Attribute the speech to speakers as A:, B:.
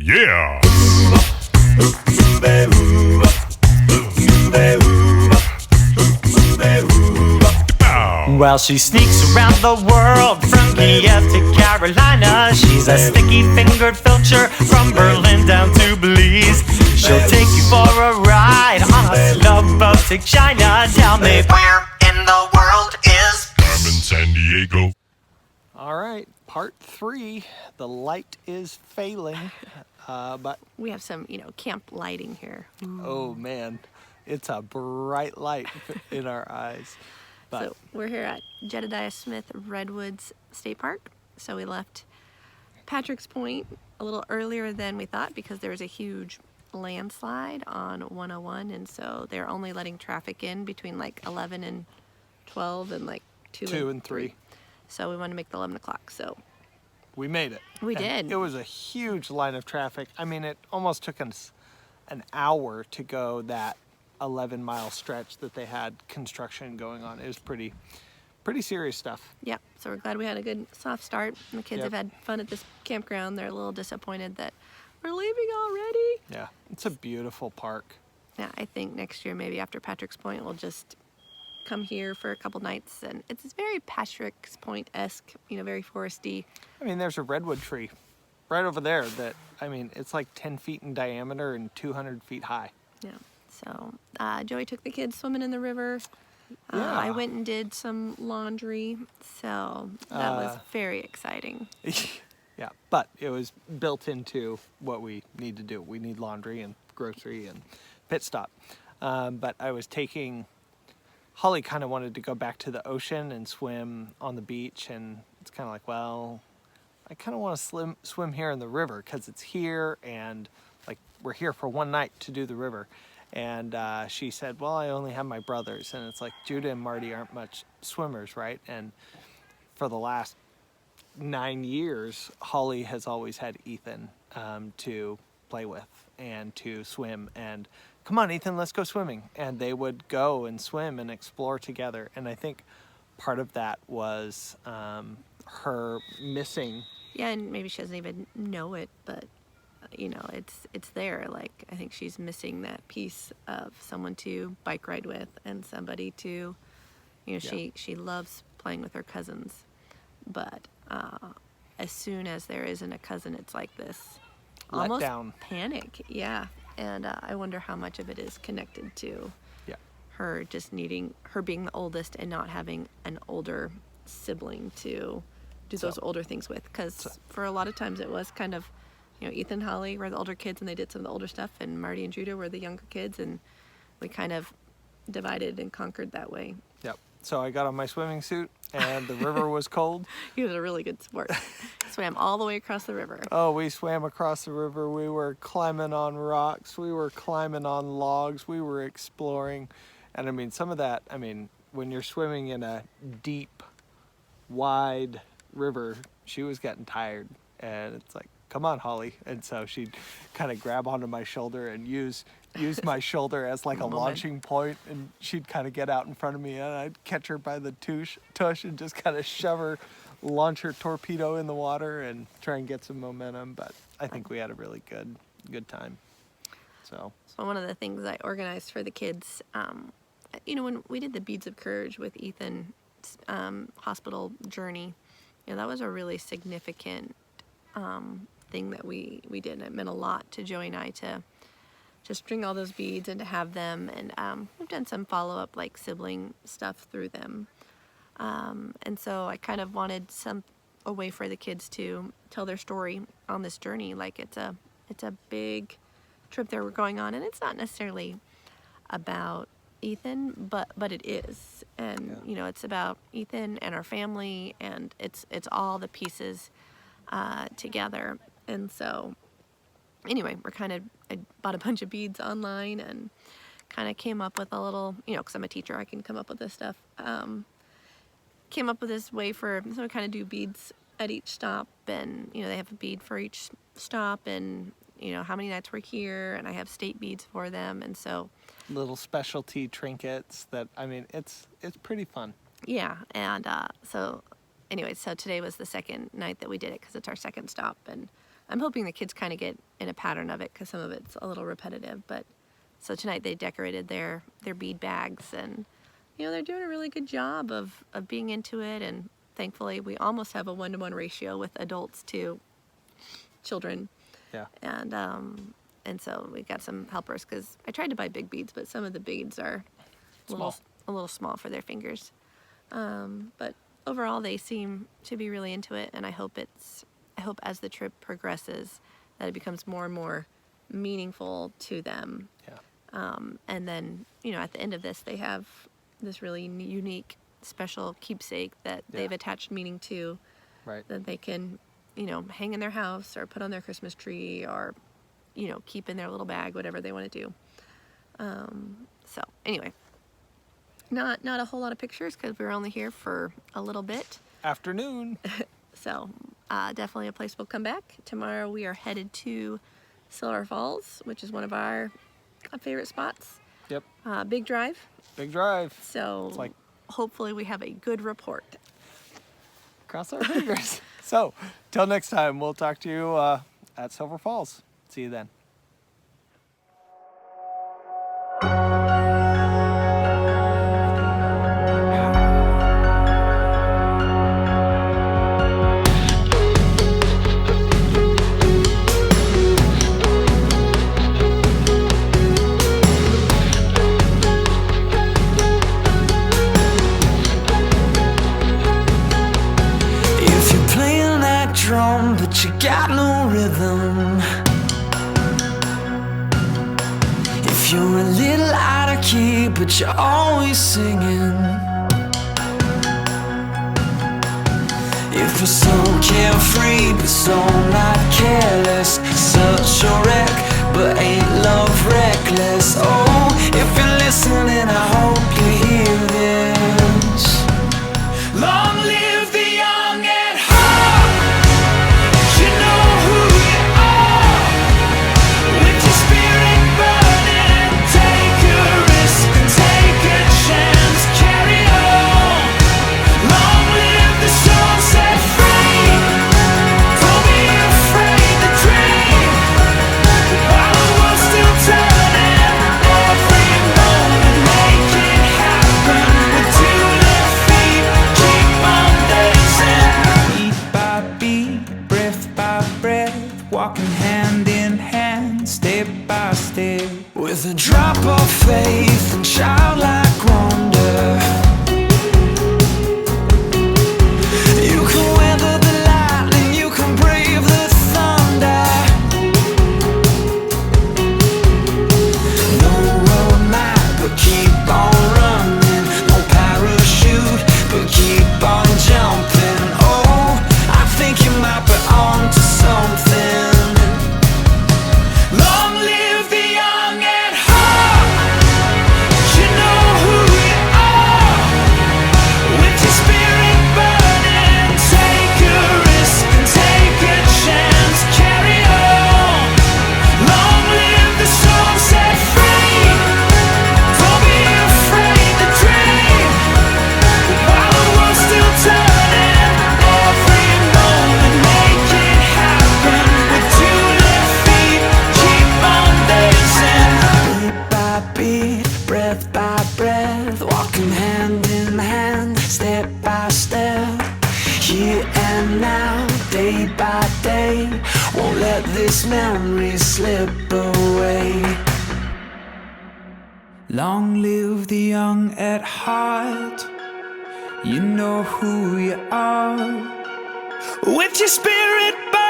A: Yeah!
B: Well, she sneaks around the world from Kiev to Carolina. She's a sticky-fingered filcher from Berlin down to Belize. She'll take you for a ride on a slow boat to China. Tell me, where in the world is
A: Carmen Sandiego?
C: All right, part 3. The light is failing, but
D: We have some, camp lighting here.
C: oh man, it's a bright light in our eyes. But
D: So we're here at Jedediah Smith Redwoods State Park. So we left Patrick's Point a little earlier than we thought because there was a huge landslide on 101, and so they're only letting traffic in between like 11 and 12 and like 2
C: and 3.
D: So we wanted to make the 11 o'clock. So
C: We made it.
D: We
C: And
D: did.
C: It was a huge line of traffic. I mean, it almost took us an hour to go that 11-mile stretch that they had construction going on. It was pretty serious stuff.
D: yeah, so we're glad we had a good soft start. And the kids
C: Yep.
D: have had fun at this campground. They're a little disappointed that we're leaving already.
C: Yeah, it's a beautiful park.
D: Yeah, I think next year, maybe after Patrick's Point, we'll just come here for a couple nights. And it's very Patrick's Point-esque, very foresty.
C: I mean, there's a redwood tree right over there that, I mean, it's like 10 feet in diameter and 200 feet high.
D: Yeah. So Joey took the kids swimming in the river.
C: Yeah.
D: I went and did some laundry. So that was very exciting.
C: Yeah, but it was built into what we need to do. We need laundry and grocery and pit stop. But I was Holly kind of wanted to go back to the ocean and swim on the beach, and it's kind of like, well, I kind of want to swim here in the river because it's here, and like we're here for one night to do the river. And she said, well, I only have my brothers, and it's like Judah and Marty aren't much swimmers, right? And for the last 9 years, Holly has always had Ethan to play with and to swim. And come on, Ethan, let's go swimming. And they would go and swim and explore together. And I think part of that was her missing.
D: Yeah, and maybe she doesn't even know it, but it's there. Like, I think she's missing that piece of someone to bike ride with and somebody to, she loves playing with her cousins, but as soon as there isn't a cousin, it's like this almost
C: Letdown.
D: panic. Yeah, and I wonder how much of it is connected to her just needing, her being the oldest and not having an older sibling to do those older things with, because for a lot of times it was kind of, Ethan and Holly were the older kids and they did some of the older stuff, and Marty and Judah were the younger kids, and we kind of divided and conquered that way.
C: Yep. So I got on my swimming suit, and the river was cold.
D: He was a really good sport. Swam all the way across the river.
C: Oh, we swam across the river. We were climbing on rocks. We were climbing on logs. We were exploring. And I mean, some of that, when you're swimming in a deep, wide river, she was getting tired. And it's like, come on, Holly. And so she'd kind of grab onto my shoulder and use my shoulder as like a launching point, and she'd kind of get out in front of me, and I'd catch her by the tush and just kind of shove her, launch her torpedo in the water and try and get some momentum. But I think we had a really good time. So
D: one of the things I organized for the kids, when we did the Beads of Courage with Ethan's hospital journey, that was a really significant thing that we did. It meant a lot to Joey and I to just string all those beads and to have them, and we've done some follow-up like sibling stuff through them, and so I kind of wanted a way for the kids to tell their story on this journey. Like it's a big trip that we're going on, and it's not necessarily about Ethan, but it is, and it's about Ethan and our family, and it's all the pieces together. And so anyway, I bought a bunch of beads online and kind of came up with a little, because I'm a teacher, I can come up with this stuff. Came up with this way so we kind of do beads at each stop, and they have a bead for each stop, and how many nights we're here, and I have state beads for them, and so
C: little specialty trinkets that, it's pretty fun.
D: Yeah, and so today was the second night that we did it because it's our second stop, and I'm hoping the kids kind of get in a pattern of it because some of it's a little repetitive. But so tonight they decorated their bead bags, and they're doing a really good job of being into it. And thankfully we almost have a 1-to-1 ratio with adults to children.
C: Yeah.
D: And so we got some helpers because I tried to buy big beads, but some of the beads are a little small for their fingers. But overall, they seem to be really into it, and I hope as the trip progresses that it becomes more and more meaningful to them.
C: Yeah.
D: And then, at the end of this, they have this really unique, special keepsake that they've attached meaning to,
C: Right.
D: that they can, hang in their house or put on their Christmas tree or, keep in their little bag, whatever they want to do. So anyway, not a whole lot of pictures because we were only here for a little bit.
C: Afternoon.
D: So definitely a place we'll come back. Tomorrow we are headed to Silver Falls, which is one of our favorite spots.
C: Yep.
D: Big drive.
C: Big drive.
D: So
C: It's like
D: hopefully we have a good report.
C: cross our fingers. So, till next time, we'll talk to you at Silver Falls. See you then.
B: If you're playing that drum but you got no rhythm, if you're a little out of key but you're always singing, if we're so carefree but so not careless, such a wreck but ain't love reckless. Oh, if you're listening, I hope you hear this. Long live the young at heart. You know who you are. With your spirit burning, take a risk and take a chance. Carry on. Long live the soul set free. Don't be afraid to dream. While the world's still turning, every moment make it happen. With 2 left feet, keep on dancing. Beat by beat, breath by breath, walking hand in hand, step by step. With a drop of faith and childlike wonder, you can weather the lightning, you can brave the thunder. No road map, but keep on running. No parachute, but keep on jumping. Oh, I think you might be on to something. Long live the young at heart. You know who you are. With your spirit burning, take a risk and take a chance. Carry on. Long live the soul set free. Don't be afraid to dream. While the world's still turning, every moment make it happen. With 2 left feet, keep on dancing. Beat by beat, breath by breath, walking hand in hand, step by step. Here and now, day by day, won't let this memory slip away. Long live the young at heart. You know who you are. With your spirit burning.